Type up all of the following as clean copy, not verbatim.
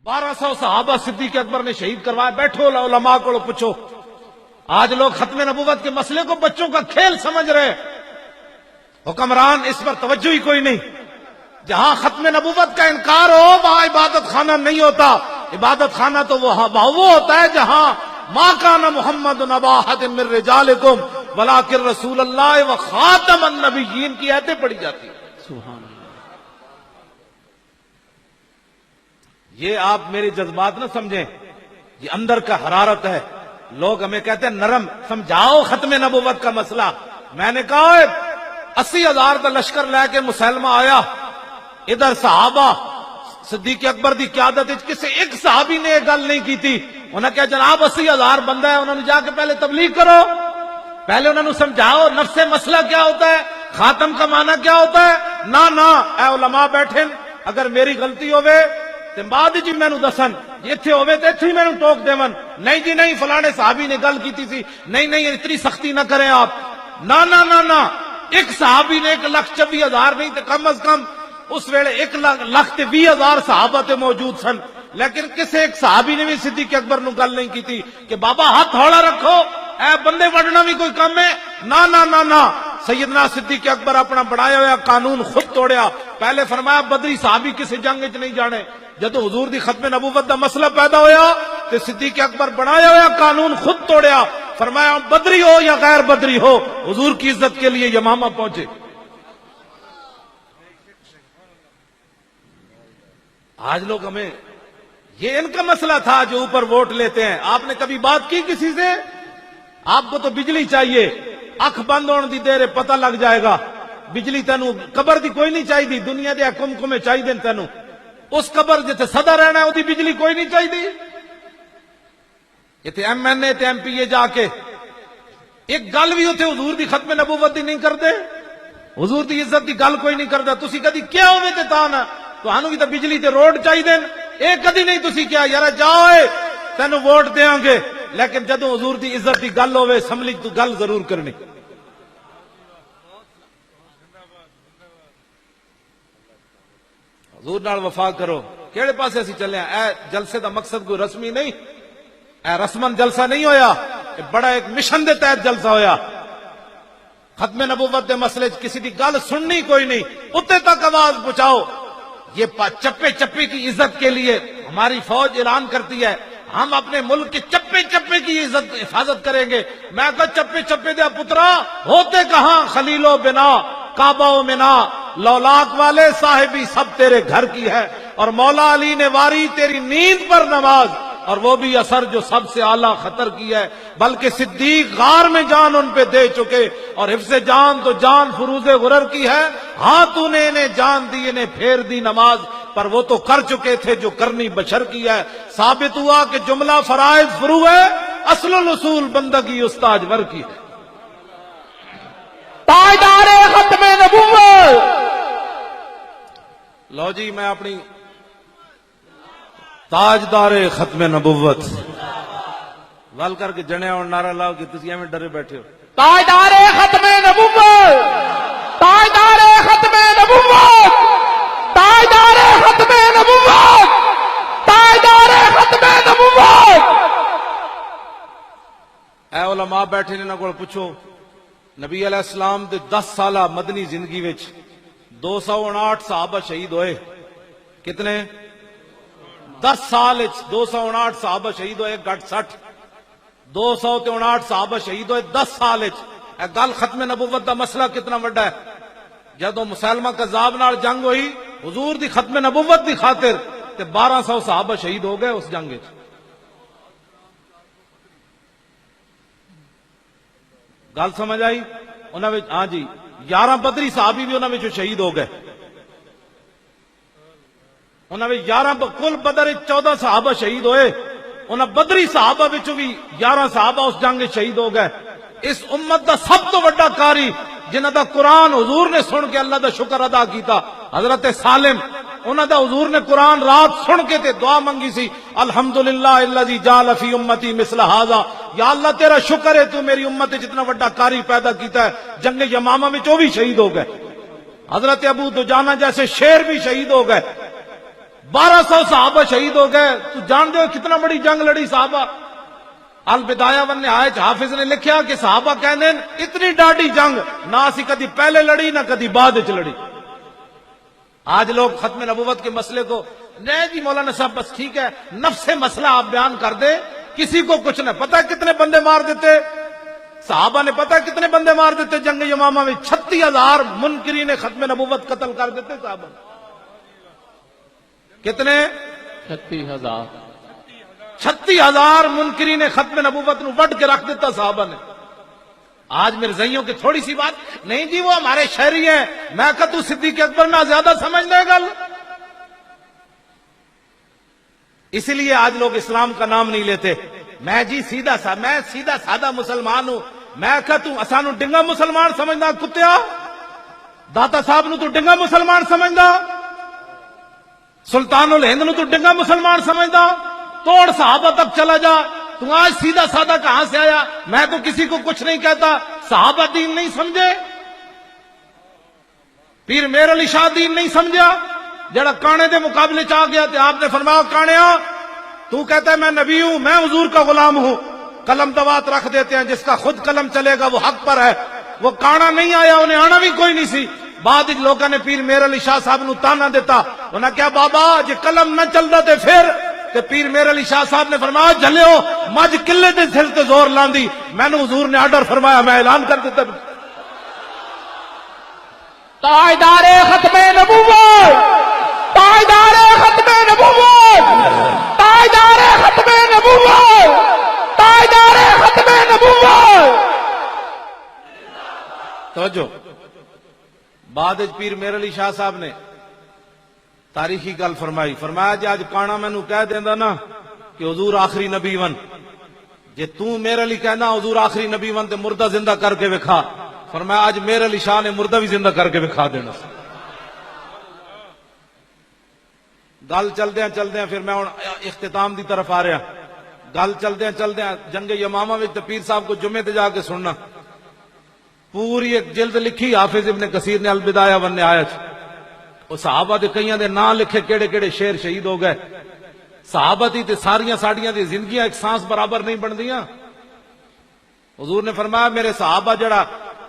1200 صحابہ صدیق اکبر نے شہید کروایا. بیٹھو علماء کو پوچھو. آج لوگ ختم نبوت کے مسئلے کو بچوں کا کھیل سمجھ رہے. حکمران اس پر توجہ ہی کوئی نہیں. جہاں ختم نبوت کا انکار ہو وہاں عبادت خانہ نہیں ہوتا. عبادت خانہ تو وہ ہوتا ہے جہاں ما کان محمد ابا احد من رجالکم ولکن رسول اللہ و خاتم النبیین کی آیتیں پڑھی جاتی ہیں. سبحان اللہ. یہ آپ میرے جذبات نہ سمجھیں, یہ اندر کا حرارت ہے. لوگ ہمیں کہتے ہیں نرم, سمجھاؤ ختم نبوت کا مسئلہ. میں نے کہا 80,000 کا لشکر لے کے مسلمہ آیا, ادھر صحابہ صدیق اکبر دی قیادت کسی ایک صحابی نے یہ گل نہیں کی تھی. انہوں نے کہا جناب 80,000 بندہ ہے, انہوں نے جا کے پہلے تبلیغ کرو, پہلے انہوں نے سمجھاؤ نفس مسئلہ کیا ہوتا ہے, خاتم کا معنی کیا ہوتا ہے. نہ اے علماء بیٹھے, اگر میری غلطی ہوئے تے بعد جی مینوں دسن, ایتھے ہوئے تے ایتھے ہی مینوں ٹوک دیون. نہیں جی نہیں فلانے صحابی نے گل کیتی سی, نہیں اتنی سختی نہ کریں آپ. نہ ایک صحابی نے 1,24,000 نہیں تے کم از کم اس ویلے 1,20,000 صحابہ تے موجود سن, لیکن کسی ایک صحابی نے بھی صدیق اکبر نو گل نہیں کی تھی کہ بابا ہاتھ ہولا رکھو, اے بندے وڈنا بھی کوئی کم ہے. نہ سیدنا صدیق اکبر اپنا بنایا ہوا قانون خود توڑیا. پہلے فرمایا بدری صحابی کسی جنگ وچ نہیں جانے. جدو حضور دی ختم نبوت دا مسئلہ پیدا ہویا تے صدیق اکبر بنایا ہوا قانون خود توڑیا. فرمایا بدری ہو یا غیر بدری ہو, حضور کی عزت کے لیے یمامہ پہنچے. آج لوگ ہمیں یہ ان کا مسئلہ تھا جو اوپر ووٹ لیتے ہیں. آپ نے کبھی بات کی کسی سے؟ آپ کو تو بجلی چاہیے, اکھ بند ہونے دی دیر پتہ لگ جائے گا. بجلی تینوں قبر دی کوئی نہیں چاہیے, دنیا دے حکم چاہیے تینوں. اس قبر جتے صدا رہنا ہے وہ بجلی کوئی نہیں چاہیے. یہ ایم این اے تے ایم پی اے جا کے ایک گل بھی ہوتے حضور دی ختم نبوت دی نہیں کرتے, حضور دی عزت دی گل کوئی نہیں کرتا. تسی کدی کیا ہوئے تے تانا تو بھی تو بجلی تے روڈ چاہیے, اے کدی نہیں تسی کیا یار جاؤ تینوں ووٹ دیاں گے, لیکن جدو حضور دی عزت دی گل ہوئے اسمبلی تو گل ضرور کرنی. حضور نال وفا کرو. کیڑے پاسے اسی چلے ہیں؟ اے جلسے دا مقصد کوئی رسمی نہیں, اے رسمن جلسہ نہیں ہویا, اے بڑا ایک مشن دے تحت جلسہ ہویا. ختم نبوت دے مسئلے کسی دی گل سننی کوئی نہیں, اتے تک آواز پہنچاؤ. یہ چپے کی عزت کے لیے ہماری فوج اعلان کرتی ہے ہم اپنے ملک کے چپے کی عزت حفاظت کریں گے. میں کہا چپے دیا پترا ہوتے کہاں خلیل و بنا کعبہ و منا, لولاک والے صاحبی سب تیرے گھر کی ہے, اور مولا علی نے واری تیری نیند پر نماز, اور وہ بھی اثر جو سب سے اعلیٰ خطر کی ہے. بلکہ صدیق غار میں جان ان پہ دے چکے, اور حفظ جان تو جان فروز غرر کی ہے. ہاں تو نے انہیں جان دی, انہیں پھیر دی نماز, پر وہ تو کر چکے تھے جو کرنی بشر کی ہے. ثابت ہوا کہ جملہ فرائض فرو ہے, اصل الاصول بندگی استاج ور کی ہے. تاجدار ختم نبوت. لو جی میں اپنی تاجدار ختم نبوت ول کر کے جنے اور نعرہ لاؤ کہ تسی ایویں ڈرے بیٹھے ہو. تاجدار ختم نبوت, تاجدار ختم نبوت, تاجدار ختم نبوت, تاجدار ختم نبوت. اے علماء بیٹھے نے انہاں کول پوچھو, نبی علیہ السلام دے 10 سالہ مدنی زندگی وچ 259 صحابہ شہید ہوئے. کتنے؟ 10 سال 259 صحابہ شہید ہوئے, گھٹ 60 259 صحابہ شہید ہوئے 10 سال. اے گل ختم نبوت دا مسئلہ کتنا وڈا ہے. جدو مسلمہ کذاب نال جنگ ہوئی حضور دی ختم نبوت دی خاطر تے 1200 صحابہ شہید ہو گئے اس جنگ وچ. گل سمجھ آئی؟ انہاں وچ ہاں جی 11 بدری صحابی بھی انہاں وچ شہید ہو گئے. انہاں وچ 11 کل بدر 14 صحابہ شہید ہوئے, انہاں بدری صحابہ وچ بھی 11 صحابہ اس جنگ وچ شہید ہو گئے. اس امت دا سب تو بڑا قاری جنہاں دا قرآن حضور نے سن کے اللہ دا شکر ادا کیتا, حضرت سالم. انہاں دا حضور نے قرآن رات سن کے تے دعا منگی سی, الحمدللہ الذی جعل فی امتی مثل ھذا, یا اللہ تیرا شکر ہے تو میری امت جتنا بڑا قاری پیدا کیتا ہے. جنگ یمامہ میں وہ بھی شہید ہو گئے. حضرت ابو دجانہ جیسے شیر بھی شہید ہو گئے. 1200 صحابہ شہید ہو گئے. تو جان دو کتنا بڑی جنگ لڑی صحابہ. البدایہ ون نہایت حافظ نے لکھیا کہ صحابہ کہندے اتنی ڈاڈی جنگ نہ اسی کدی پہلے لڑی نہ کدی بعد وچ لڑی. آج لوگ ختم نبوت کے مسئلے کو نہیں جی مولانا صاحب بس ٹھیک ہے نفس مسئلہ آپ بیان کر دیں, کسی کو کچھ نہ پتا کتنے بندے مار دیتے صحابہ نے, پتا کتنے بندے مار دیتے جنگ یمامہ میں. 36,000 منکرین ختم نبوت قتل کر دیتے صحابہ. کتنے؟ 36,000. 36,000 منکرین ختم نبوت نو وڈ کے رکھ دیتا صحابہ نے. آج میرے زئیوں کی تھوڑی سی بات نہیں جی وہ ہمارے شہری ہیں, میں کہ تو صدیق اکبر نہ زیادہ سمجھ لے گل. اسی لیے آج لوگ اسلام کا نام نہیں لیتے. میں جی میں سیدھا سادہ مسلمان ہوں. میں کہ تو اسانو ڈنگا مسلمان سمجھنا کتیا, داتا صاحب نو تو ڈنگا مسلمان سمجھنا, سلطان الہند نو تو ڈنگا مسلمان سمجھنا, توڑ صحابہ تک چلا جا. تو آج سیدھا سادہ کہاں سے آیا؟ میں تو کسی کو کچھ نہیں کہتا. صحابہ دین نہیں سمجھے, پیر میر علی شاہ دین نہیں سمجھا, جڑا کانے دے مقابلے چاہ گیا تھے آپ نے فرمایا کانیا تو کہتا ہے میں نبی ہوں, میں حضور کا غلام ہوں. قلم دوات رکھ دیتے ہیں, جس کا خود قلم چلے گا وہ حق پر ہے. وہ کانا نہیں آیا, انہیں آنا بھی کوئی نہیں سی. بعد لوگوں نے پیر میر علی شاہ صاحب نو تانا دیتا, انہاں کیا بابا جے قلم نہ چلدا تے پھر کہ پیر میر علی شاہ صاحب نے فرمایا جھلیو مجھ قلے دے سر تے زور لاندی, میں نے حضور نے آرڈر فرمایا میں اعلان کر دیتا. تاجدار ختم نبوت, تاجدار ختم نبوت, تاجدار ختم نبوت, تاجدار ختم نبوت. توجہ, بعد پیر میر علی شاہ صاحب نے تاریخی گل فرمائی, فرمایا جی آج کانا مینو کہہ دیندا نا کہ حضور آخری نبی ون, جے تو میرے علی کہنا حضور آخری نبی ون تے مردہ زندہ کر کے وکھا. فرمایا آج میرے علی شاہ نے مردہ بھی زندہ کر کے وکھا دینا. گل چلدیاں پھر میں اختتام دی طرف آ رہا. گل چلدیاں جنگ یمامہ میں پیر صاحب کو جمعے تے جا کے سننا, پوری ایک جلد لکھی حافظ ابن کثیر نے البدایہ ون نہایت. وہ صحابہ دے کئیاں دے نام لکھے کیڑے کیڑے شیر شہید ہو گئے. صحابہ دی تے ساریاں ساڈیاں دی زندگیاں ایک سانس برابر نہیں بندیاں. حضور نے فرمایا میرے صحابہ جڑا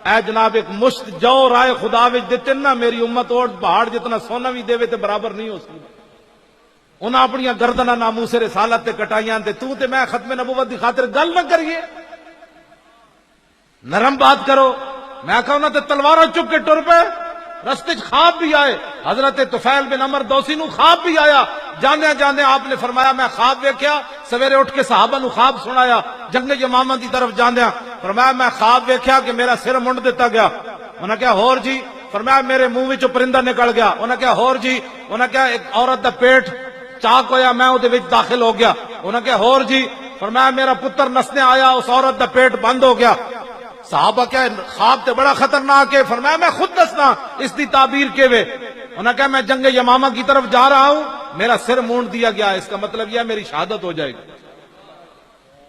اے جناب ایک مشت جو رائے خدا وچ دتے نا, میری امت اور پہاڑ جتنا سونا بھی دے تے برابر نہیں ہو سکتا. انہاں اپنی گردناں ناموس رسالت تے کٹائیاں تے تو تے میں ختم نبوت دی خاطر گل نہ کریے, نرم بات کرو. میں کہا انہاں تے تلواراں چک کے ٹر پے, رستے خواب بھی آئے. حضرت طفیل بن عمر دوسی نو خواب بھی آیا. جاندے آپ نے فرمایا میں خواب ویکھیا, سویرے اٹھ کے صحابہ نو خواب سنایا. جنگ یمامہ دی طرف جاندے فرمایا میں خواب ویکھیا کہ میرا سر منڈ دیتا گیا. انہاں کہا ہور جی؟ فرمایا میرے منہ وچوں پرندہ نکل گیا. انہاں کہا ہور جی؟ انہاں کہا ایک عورت دا پیٹ چاک ہویا میں اودے وچ داخل ہو گیا. انہاں کہا ہور جی؟ فرمایا میرا پتر نسنے آیا, اس عورت دا پیٹ بند ہو گیا. صحابہ کیا خواب تے بڑا خطرناک ہے. فرمایا میں خود دسنا اس دی تعبیر کے وے. انہوں نے کہا میں جنگ یمامہ کی طرف جا رہا ہوں, میرا سر مونڈ دیا گیا, اس کا مطلب یہ میری شہادت ہو جائے گی.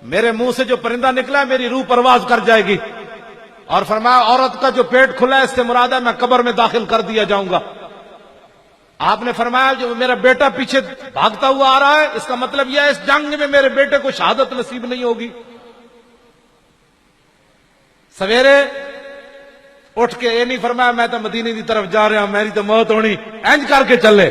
میرے منہ سے جو پرندہ نکلا ہے میری روح پرواز کر جائے گی. اور فرمایا عورت کا جو پیٹ کھلا ہے اس سے مراد ہے میں قبر میں داخل کر دیا جاؤں گا. آپ نے فرمایا جو میرا بیٹا پیچھے بھاگتا ہوا آ رہا ہے, اس کا مطلب یہ ہے اس جنگ میں میرے بیٹے کو شہادت نصیب نہیں ہوگی. سویرے اٹھ کے یہ نہیں فرمایا میں تو مدینے دی طرف جا رہا ہوں, میری تو موت ہونی, انج کر کے چلے.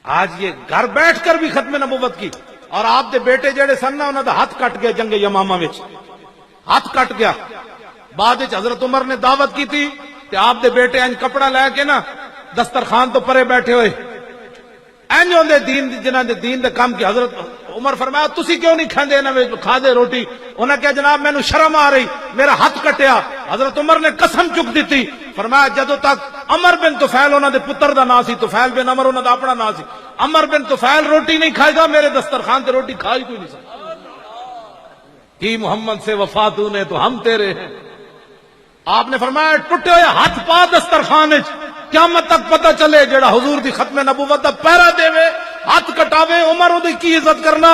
آج یہ گھر بیٹھ کر بھی ختم نبوت کی. اور آپ دے بیٹے جڑے سن نا انہاں دا ہاتھ کٹ گیا جنگ یمامہ وچ, ہاتھ کٹ گیا. بعد وچ حضرت عمر نے دعوت کی تھی تے آپ دے بیٹے انج کپڑا لے کے نا دسترخوان تو پرے بیٹھے ہوئے انج ہوندے دین جنہاں دے دین دے کام کی. حضرت عمر فرمایا تسی کیوں نہیں کھاندے انہاں وچ کھا دے روٹی؟ انہاں کہا جناب مینوں شرم آ رہی, میرا ہاتھ کٹیا. حضرت عمر نے قسم چک دیتی, فرمایا جدوں تک عمر بن طفیل انہاں دے پتر دا نام سی, طفیل بن عمر انہاں دا اپنا نام سی, عمر بن طفیل روٹی نہیں کھائے گا میرے دسترخوان تے روٹی کھائی کوئی نہیں سکتا. کی محمد سے وفا تو نے تو ہم تیرے ہیں. آپ نے فرمایا ٹوٹے ہوئے ہاتھ پا دسترخوان وچ, قیامت تک پتہ چلے جڑا حضور دی ختم نبوت دا پہرا دے وے ہاتھ کٹاوے عمر دی کی عزت کرنا.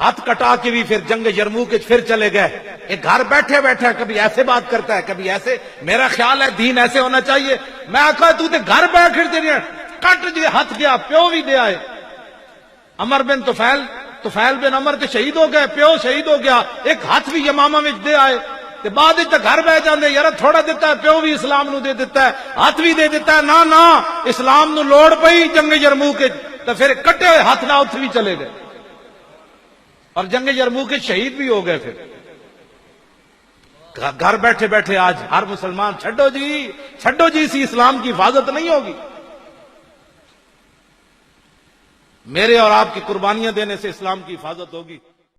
ہاتھ کٹا کے بھی پھر جنگ یرموک پھر چلے گئے. ایک گھر بیٹھے بیٹھے کبھی ایسے بات کرتا ہے کبھی ایسے. میرا خیال ہے دین ایسے ہونا چاہیے. میں آخا تو تے گھر بیٹھ تیری کٹ جی ہاتھ گیا پیو بھی دیا ہے. عمر بن طفیل بن عمر تے شہید ہو گئے, پیو شہید ہو گیا, ایک ہاتھ بھی یمامہ میں دے آئے. تے بعد تے گھر بہ جاندے یار تھوڑا دیتا ہے, پیو بھی اسلام نو دے دیتا ہے, ہاتھ بھی دے دیتا ہے. نہ اسلام نو لوڑ پئی جنگ یرموک تے پھر کٹے ہوئے ہاتھ نہ اتھے بھی چلے گئے اور جنگ یرموک کے شہید بھی ہو گئے. پھر گھر بیٹھے بیٹھے آج ہر مسلمان چھڈو جی اسی اسلام کی حفاظت نہیں ہوگی. میرے اور آپ کی قربانیاں دینے سے اسلام کی حفاظت ہوگی.